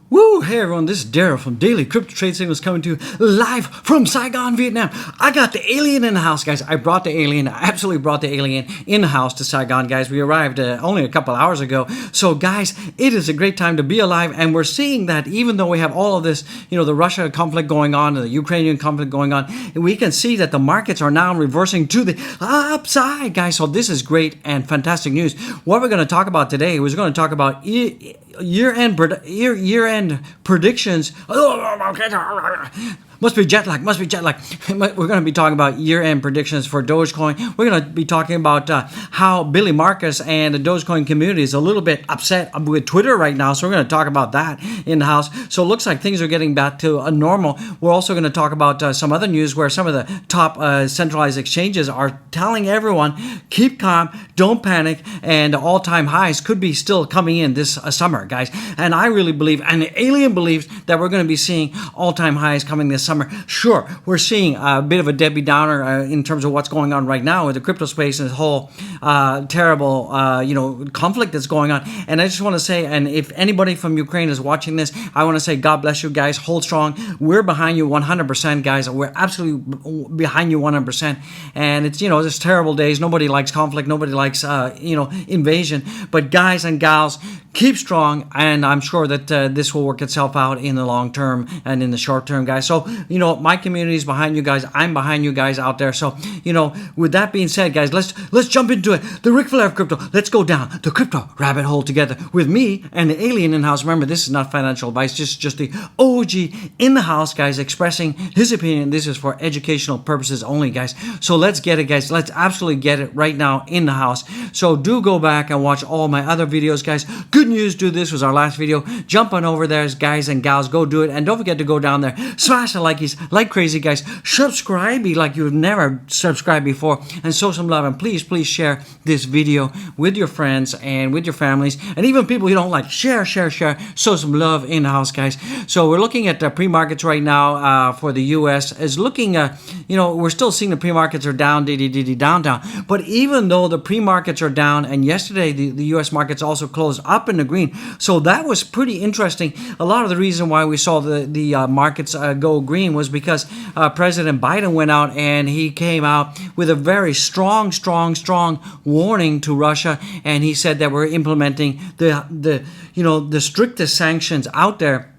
Woo! Hey everyone, this is Daryl from Daily Crypto Trade Signals coming to you live from Saigon, Vietnam. I got the alien in the house, guys. I brought the alien. I absolutely brought the alien in the house to Saigon, guys. We arrived only a couple hours ago. So, guys, it is a great time to be alive. And we're seeing that even though we have all of this, the Russia conflict going on and the Ukrainian conflict going on, we can see that the markets are now reversing to the upside, guys. So this is great and fantastic news. What we're going to talk about today, we're going to talk about year-end predictions. Must be jet lag. We're going to be talking about year-end predictions for Dogecoin. We're going to be talking about how Billy Marcus and the Dogecoin community is a little bit upset with Twitter right now. So we're going to talk about that in the house. So it looks like things are getting back to a normal. We're also going to talk about some other news where some of the top centralized exchanges are telling everyone, keep calm, don't panic, and all-time highs could be still coming in this summer, guys. And I really believe, and the alien believes, that we're going to be seeing all-time highs coming this summer. Sure, we're seeing a bit of a Debbie Downer in terms of what's going on right now with the crypto space and this whole terrible, conflict that's going on. And I just want to say, and if anybody from Ukraine is watching this, I want to say, God bless you guys. Hold strong. We're behind you 100%, guys. We're absolutely behind you 100%. And it's, it's terrible days. Nobody likes conflict. Nobody likes, invasion. But guys and gals, keep strong. And I'm sure that this will work itself out in the long term and in the short term, guys. So, my community is behind you guys. I'm behind you guys out there. So, with that being said, guys, let's jump into it. The Ric Flair of crypto. Let's go down the crypto rabbit hole together with me and the alien in the house. Remember, this is not financial advice. Just the OG in the house, guys, expressing his opinion. This is for educational purposes only, guys. So let's get it, guys. Let's absolutely get it right now in the house. So do go back and watch all my other videos, guys. Good news, dude. This was our last video. Jump on over there, guys and gals. Go do it. And don't forget to go down there. Smash the likeys like crazy, guys. Subscribe like you've never subscribed before, and show some love. And please share this video with your friends and with your families, and even people you don't like. Share. Show some love in the house, guys. So we're looking at the pre-markets right now for the U.S. is looking. We're still seeing the pre-markets are down, down. But even though the pre-markets are down, and yesterday the U.S. markets also closed up in the green, so that was pretty interesting. A lot of the reason why we saw the markets go green was because President Biden went out and he came out with a very strong warning to Russia, and he said that we're implementing the strictest sanctions out there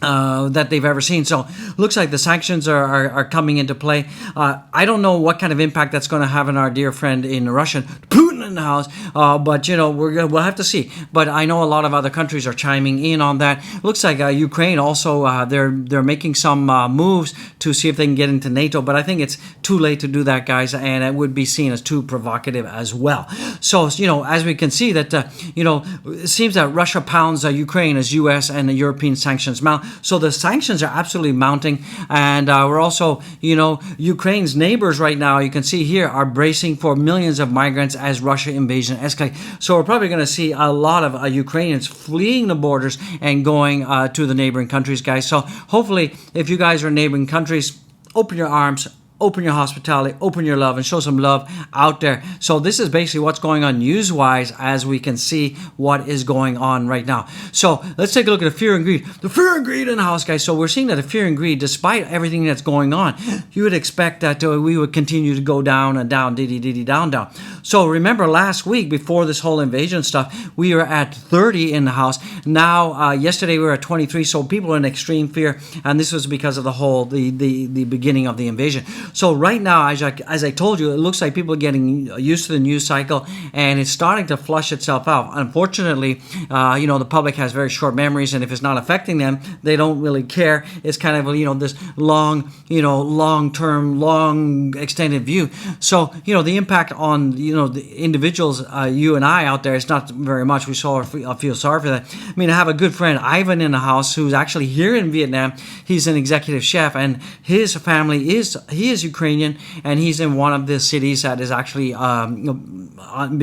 that they've ever seen. So looks like the sanctions are coming into play. I don't know what kind of impact that's going to have on our dear friend in Russia, Putin in the house, but we'll have to see. But I know a lot of other countries are chiming in on that. Looks like Ukraine also they're making some moves to see if they can get into NATO, but I think it's too late to do that, guys, and it would be seen as too provocative as well. So as we can see that it seems that Russia pounds Ukraine as U.S. and the European sanctions mount. So the sanctions are absolutely mounting, and we're also, Ukraine's neighbors right now, you can see here, are bracing for millions of migrants as Russia invasion escalates. So we're probably going to see a lot of Ukrainians fleeing the borders and going to the neighboring countries, guys. So hopefully, if you guys are in neighboring countries, open your arms, open your hospitality, open your love, and show some love out there. So this is basically what's going on news-wise as we can see what is going on right now. So let's take a look at the fear and greed. The fear and greed in the house, guys. So we're seeing that the fear and greed, despite everything that's going on, you would expect that we would continue to go down and down, down. So remember last week, before this whole invasion stuff, we were at 30 in the house. Now, yesterday we were at 23, so people are in extreme fear, and this was because of the beginning of the invasion. So right now, as I told you, it looks like people are getting used to the news cycle, and it's starting to flush itself out. Unfortunately, the public has very short memories, and if it's not affecting them, they don't really care. It's kind of, this long-term, long extended view. So, the impact on, the individuals, you and I out there, it's not very much. We feel sorry for that. I mean, I have a good friend, Ivan, in the house, who's actually here in Vietnam. He's an executive chef, and his family he is Ukrainian, and he's in one of the cities that is actually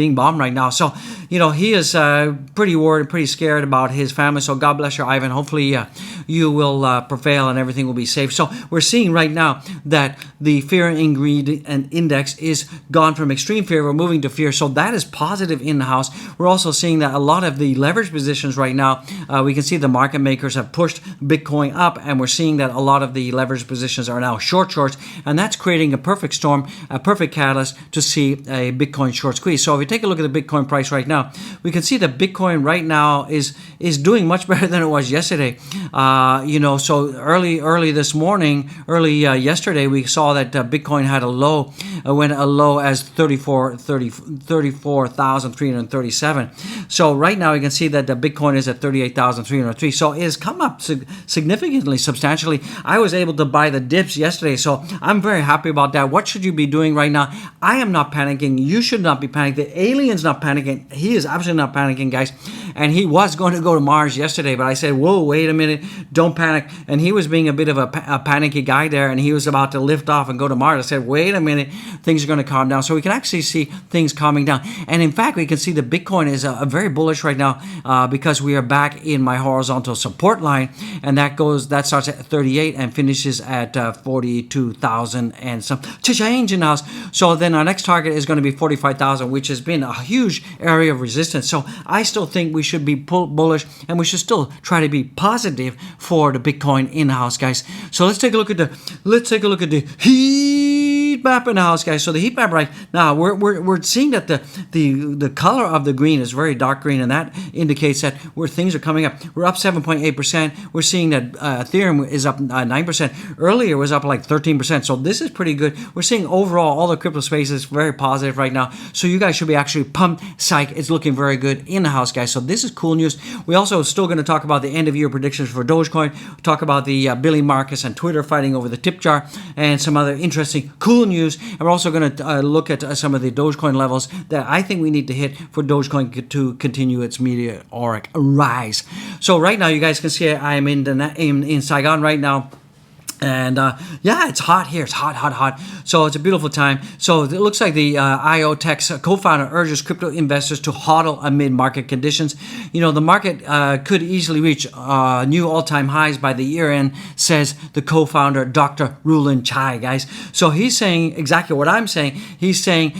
being bombed right now. So, he is pretty worried, pretty scared about his family. So God bless you, Ivan. Hopefully you will prevail and everything will be safe. So we're seeing right now that the fear and greed and index is gone from extreme fear. We're moving to fear. So that is positive in the house. We're also seeing that a lot of the leverage positions right now, we can see the market makers have pushed Bitcoin up, and we're seeing that a lot of the leverage positions are now shorts, and that's creating a perfect storm, a perfect catalyst to see a Bitcoin short squeeze. So if you take a look at the Bitcoin price right now, we can see that Bitcoin right now is doing much better than it was yesterday. So early this morning, yesterday, we saw that Bitcoin had a low, went a low as 34,337. So right now you can see that the Bitcoin is at 38,303. So it has come up significantly, substantially. I was able to buy the dips yesterday, so I'm very happy about that. What should you be doing right now? I am not panicking. You should not be panicking. The alien's not panicking. He is absolutely not panicking, guys. And he was going to go to Mars yesterday, but I said, whoa, wait a minute, don't panic. And he was being a bit of a panicky guy there, and he was about to lift off and go to Mars. I said, wait a minute, things are going to calm down. So we can actually see things calming down. And in fact, we can see the Bitcoin is very bullish right now because we are back in my horizontal support line, and that starts at 38 and finishes at 42,000 and some change in the house. So then our next target is going to be 45,000, which has been a huge area of resistance. So I still think we should be bullish, and we should still try to be positive for the Bitcoin in the house, guys. So let's take a look at the heat map in the house, guys. So the heat map right now, we're seeing that the color of the green is very dark green, and that indicates that where things are coming up. We're up 7.8%. We're seeing that Ethereum is up 9%. Earlier was up like 13%. So this is pretty good. We're seeing overall all the crypto space is very positive right now. So you guys should be actually pumped. Psych, it's looking very good in the house, guys. So this is cool news. We also still going to talk about the end of year predictions for Dogecoin. Talk about the Billy Marcus and Twitter fighting over the tip jar, and some other interesting cool news. And we're also going to look at some of the Dogecoin levels that I think we need to hit for Dogecoin to continue its meteoric rise. So right now, you guys can see I am in Saigon right now. And it's hot here. It's hot. So it's a beautiful time. So it looks like the IO Tech's co-founder urges crypto investors to hodl amid market conditions. The market could easily reach new all-time highs by the year end, says the co-founder, Dr. Rulin Chai, guys. So he's saying exactly what I'm saying. He's saying,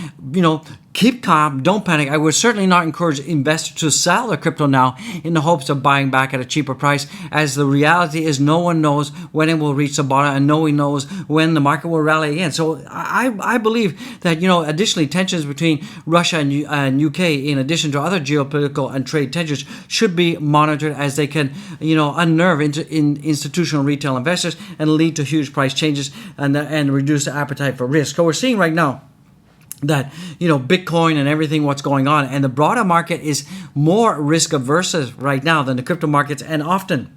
keep calm, don't panic. I would certainly not encourage investors to sell their crypto now in the hopes of buying back at a cheaper price, as the reality is no one knows when it will reach the bottom, and no one knows when the market will rally again. So I believe that, additionally, tensions between Russia and UK, in addition to other geopolitical and trade tensions, should be monitored, as they can, unnerve institutional retail investors and lead to huge price changes and reduce the appetite for risk. So we're seeing right now that Bitcoin and everything, what's going on, and the broader market is more risk averse right now than the crypto markets. And often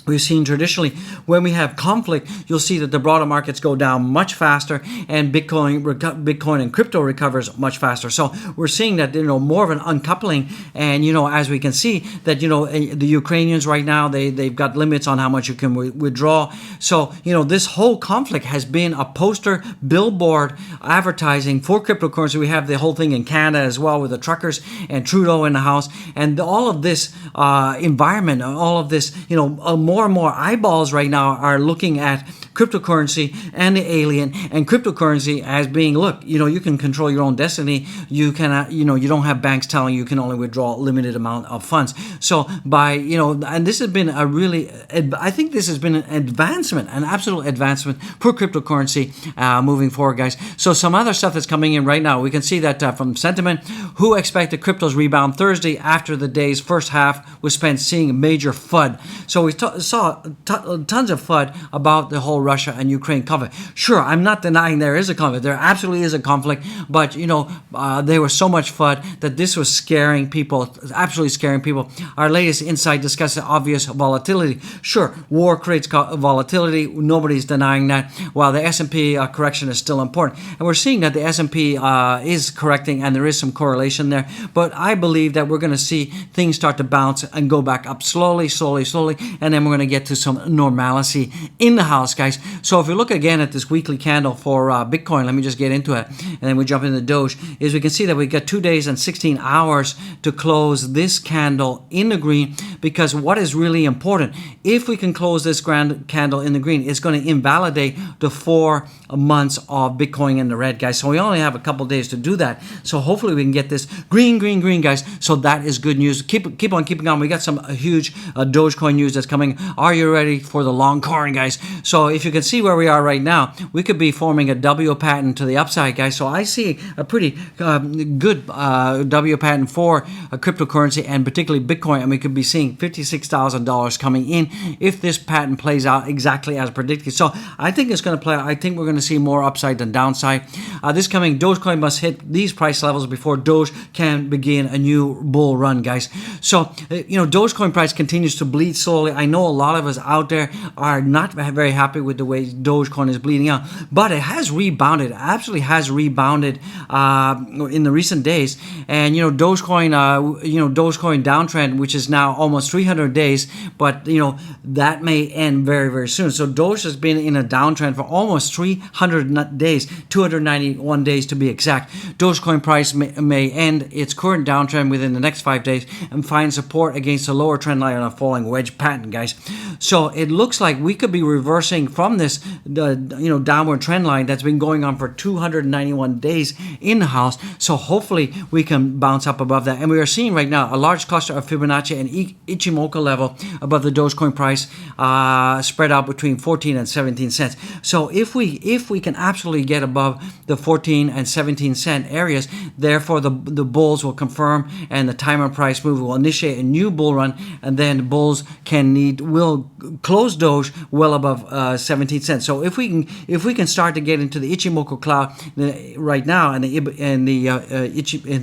we've seen traditionally when we have conflict, you'll see that the broader markets go down much faster, and Bitcoin and crypto recovers much faster. So we're seeing that more of an uncoupling, and as we can see that the Ukrainians right now, they've got limits on how much you can withdraw. So this whole conflict has been a poster billboard advertising for cryptocurrency. We have the whole thing in Canada as well with the truckers and Trudeau in the house, and all of this environment, all of this more and more eyeballs right now are looking at cryptocurrency and the alien and cryptocurrency as being, look, you can control your own destiny. You cannot, you don't have banks telling you can only withdraw a limited amount of funds. So by, and this has been I think this has been an advancement, an absolute advancement for cryptocurrency moving forward, guys. So some other stuff that's coming in right now. We can see that from Sentiment, who expect the cryptos rebound Thursday after the day's first half was spent seeing major FUD. So we saw tons of FUD about the whole Russia and Ukraine conflict. Sure, I'm not denying there is a conflict. There absolutely is a conflict, but there was so much FUD that this was scaring people, absolutely scaring people. Our latest insight discusses obvious volatility. Sure, war creates volatility. Nobody's denying that. While the S&P correction is still important, and we're seeing that the S&P is correcting, and there is some correlation there. But I believe that we're going to see things start to bounce and go back up slowly, and then we're going to get to some normalcy in the house, guys. guys. So if we look again at this weekly candle for Bitcoin, let me just get into it, and then we jump into Doge, is we can see that we got 2 days and 16 hours to close this candle in the green, because what is really important, if we can close this grand candle in the green, it's going to invalidate the 4 months of Bitcoin in the red, guys. So we only have a couple days to do that. So hopefully we can get this green, guys. So that is good news. Keep on keeping on. We got some huge Dogecoin news that's coming. Are you ready for the long corn, guys? So if you can see where we are right now, we could be forming a W pattern to the upside, guys. So I see a pretty good W pattern for a cryptocurrency, and particularly Bitcoin, and we could be seeing $56,000 coming in if this pattern plays out exactly as predicted. So I think it's going to play out. I think we're going to see more upside than downside. This coming Dogecoin must hit these price levels before Doge can begin a new bull run, guys. So Dogecoin price continues to bleed slowly. I know a lot of us out there are not very happy with the way Dogecoin is bleeding out, but it has rebounded. Absolutely has rebounded in the recent days. And Dogecoin downtrend, which is now almost 300 days, but that may end very, very soon. So Doge has been in a downtrend for almost 300 days, 291 days to be exact. Dogecoin price may end its current downtrend within the next 5 days and find support against a lower trend line on a falling wedge pattern, guys. So it looks like we could be reversing from this downward trend line that's been going on for 291 days in the house. So hopefully we can bounce up above that. And we are seeing right now a large cluster of Fibonacci and Ichimoku level above the Dogecoin price, spread out between 14 and 17 cents. So if we can absolutely get above the 14 and 17 cent areas, therefore the bulls will confirm, and the timer price move will initiate a new bull run, and then the bulls will close Doge well above 17 cents. So if we can start to get into the Ichimoku cloud right now, and the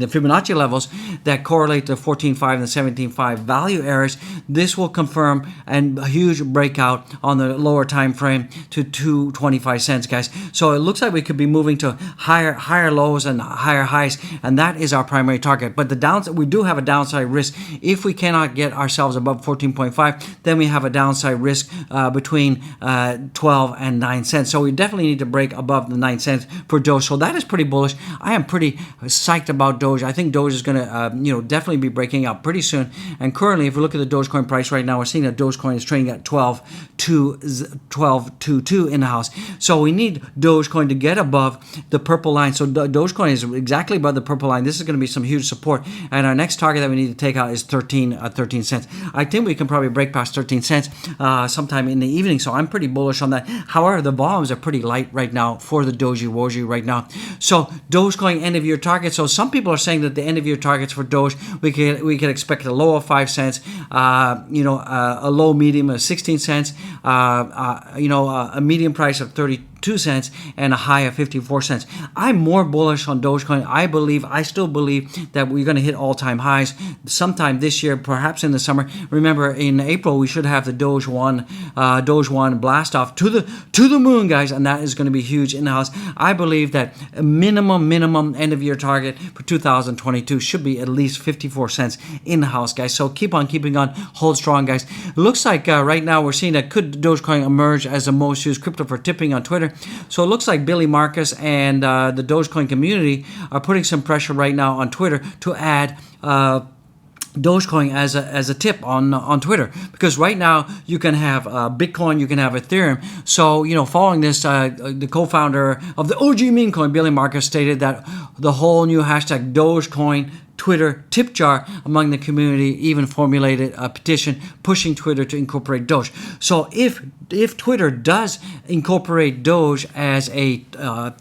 Fibonacci levels that correlate to 14.5 and 17.5 value areas, this will confirm a huge breakout on the lower time frame to 2.25 cents, guys. So it looks like we could be moving to higher lows and higher highs, and that is our primary target. But we do have a downside risk. If we cannot get ourselves above 14.5, then we have a downside risk between 12 and 9 cents. So we definitely need to break above the 9 cents for Doge. So that is pretty bullish. I am pretty psyched about Doge. I think Doge is going to definitely be breaking out pretty soon. And currently, if we look at the Dogecoin price right now, we're seeing that Dogecoin is trading at 12.22 in the house. So we need Dogecoin to get above the purple line. So Dogecoin is exactly above the purple line. This is going to be some huge support. And our next target that we need to take out is 13 cents. I think we can probably break past 13 cents sometime in the evening. So I'm pretty bullish on that. However, the volumes are pretty light right now for the Doji right now. So Dogecoin end of year target. So some people are saying that the end of year targets for Doge, we could expect a low of 5 cents, a low medium of 16 cents, a medium price of 32 cents, and a high of 54 cents. I'm more bullish on Dogecoin. I still believe that we're going to hit all-time highs sometime this year, perhaps in the summer. Remember, in April we should have the Doge 1 blast off to the moon, guys, and that is going to be huge in the house. I believe that a minimum end of year target for 2022 should be at least 54 cents in the house, guys. So keep on keeping on, hold strong, guys. It looks like right now we're seeing that could Dogecoin emerge as the most used crypto for tipping on Twitter. So it looks like Billy Marcus and the Dogecoin community are putting some pressure right now on Twitter to add Dogecoin as a tip on Twitter, because right now you can have Bitcoin, you can have Ethereum. So following this, the co-founder of the OG meme coin, Billy Marcus, stated that the whole new hashtag Dogecoin Twitter tip jar among the community, even formulated a petition pushing Twitter to incorporate Doge. So if Twitter does incorporate Doge as a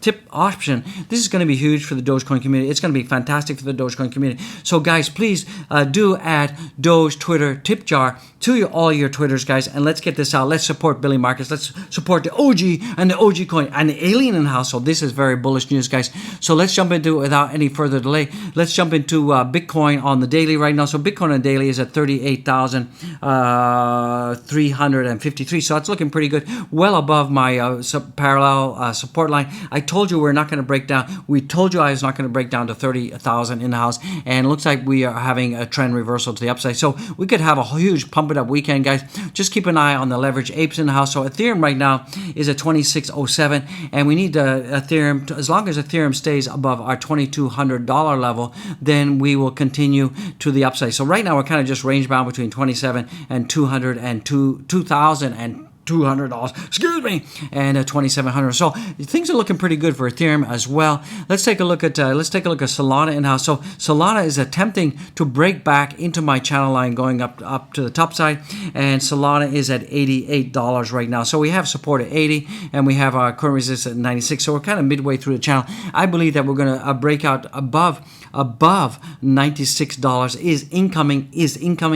tip option, this is going to be huge for the Dogecoin community. It's going to be fantastic for the Dogecoin community. So guys, please do add Doge Twitter tip jar to all your Twitters, guys, and let's get this out. Let's support Billy Marcus. Let's support the OG and the OG coin and the alien in the house. So this is very bullish news, guys. So let's jump into it without any further delay. Let's jump into Bitcoin on the daily right now. So Bitcoin on the daily is at 38,353. So that's looking pretty good, well above my parallel support line. I told you we're not going to break down. We told you I was not going to break down to 30,000 in the house, and it looks like we are having a trend reversal to the upside. So we could have a huge pump it up weekend, guys. Just keep an eye on the leverage apes in the house. So Ethereum right now is at 2607, and we need Ethereum, as long as Ethereum stays above our $2,200 level, then we will continue to the upside. So right now we're kind of just range bound between 27 and 200 and 2,000 and $200, excuse me, and 2,700. So things are looking pretty good for Ethereum as well. Let's take a look at Solana in house. So Solana is attempting to break back into my channel line, going up to the top side, and Solana is at $88 right now. So we have support at 80, and we have our current resistance at 96. So we're kind of midway through the channel. I believe that we're going to break out above $96 is incoming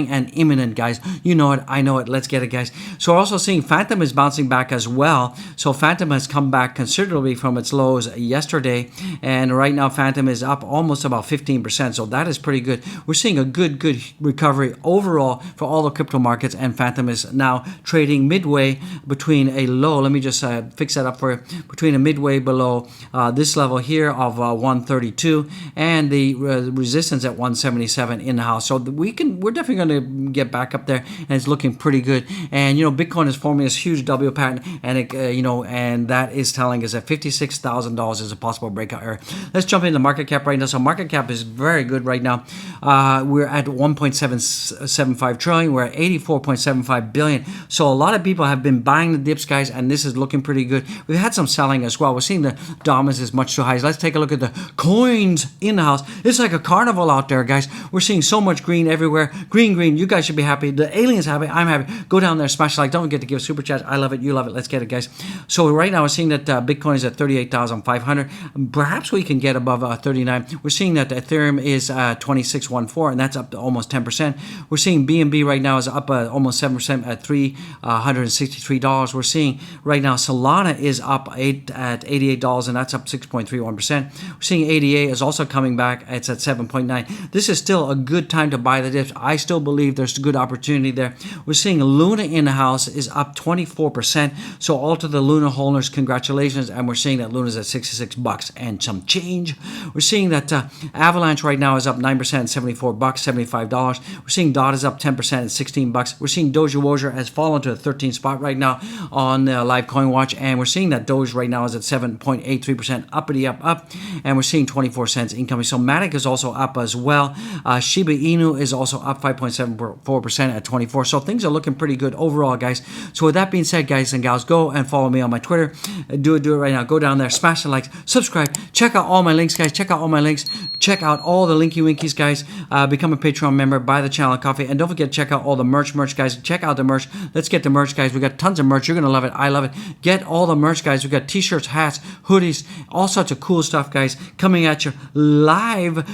and imminent, guys. You know it, I know it. Let's get it, guys. So we're also seeing Phantom is bouncing back as well. So Phantom has come back considerably from its lows yesterday, and right now Phantom is up almost about 15%. So that is pretty good. We're seeing a good recovery overall for all the crypto markets, and Phantom is now trading midway between a low. Let me just fix that up for you. Between a midway below this level here of 132 and the resistance at 177 in the house. So we're definitely going to get back up there, and it's looking pretty good. And Bitcoin is forming this huge W pattern, and it, and that is telling us that $56,000 is a possible breakout area. Let's jump into market cap right now. So market cap is very good right now. We're at 1.775 trillion. We're at 84.75 billion. So a lot of people have been buying the dips, guys, and this is looking pretty good. We've had some selling as well. We're seeing the dominance is much too high. Let's take a look at the coins in the house. It's like a carnival out there, guys. We're seeing so much green everywhere. Green. You guys should be happy. The aliens happy. I'm happy. Go down there, smash the like. Don't forget to give super chat. I love it. You love it. Let's get it, guys. So right now we're seeing that Bitcoin is at 38,500. Perhaps we can get above 39. We're seeing that Ethereum is 2614, and that's up to almost 10%. We're seeing BNB right now is up almost 7% at $363. We're seeing right now Solana is up at $88, and that's up 6.31%. We're seeing ADA is also coming back. It's at 7.9. This is still a good time to buy the dips. I still believe there's a good opportunity there. We're seeing Luna in the house is up 24%. So all to the Luna holders, congratulations. And we're seeing that Luna's at $66 and some change. We're seeing that Avalanche right now is up 9% at $74, $75. We're seeing DOT is up 10% at $16. We're seeing Doge has fallen to the 13th spot right now on Live Coin Watch, and we're seeing that Doge right now is at 7.83%, uppity up, and we're seeing 24 cents incoming. So Matic is also up as well. Shiba Inu is also up 5.74% at 24. So things are looking pretty good overall, guys. So with that being said, guys and gals, go and follow me on my Twitter. Do it right now. Go down there, smash the likes, subscribe, check out all my links, guys. Check out all my links. Check out all the linky winkies, guys. Become a Patreon member, buy the channel coffee, and don't forget to check out all the merch, guys. Check out the merch. Let's get the merch, guys. We got tons of merch. You're gonna love it. I love it. Get all the merch, guys. We got t-shirts, hats, hoodies, all sorts of cool stuff, guys, coming at you live,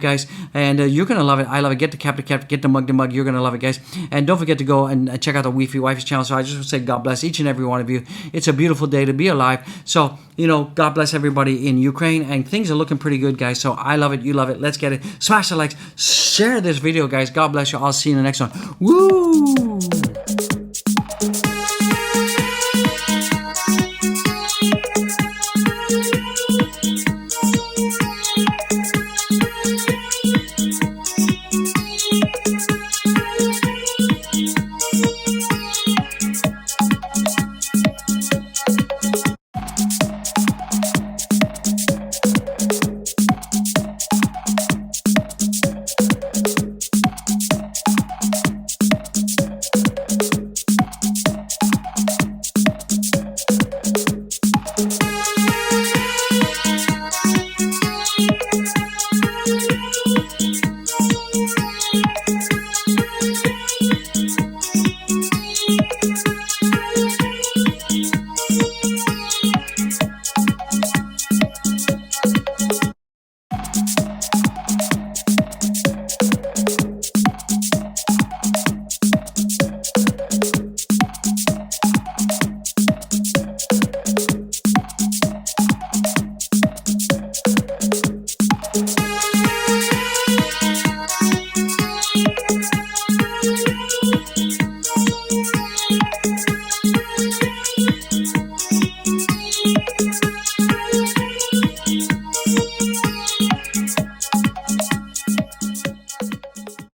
guys. And you're gonna love it. I love it. Get the cap, get the mug. You're gonna love it, guys. And don't forget to go and check out the Wifey's channel. So I just want to say God bless each and every one of you. It's a beautiful day to be alive. So God bless everybody in Ukraine, and things are looking pretty good, guys. So I love it. You love it. Let's get it. Smash the likes. Share this video, guys. God bless you. I'll see you in the next one. Woo!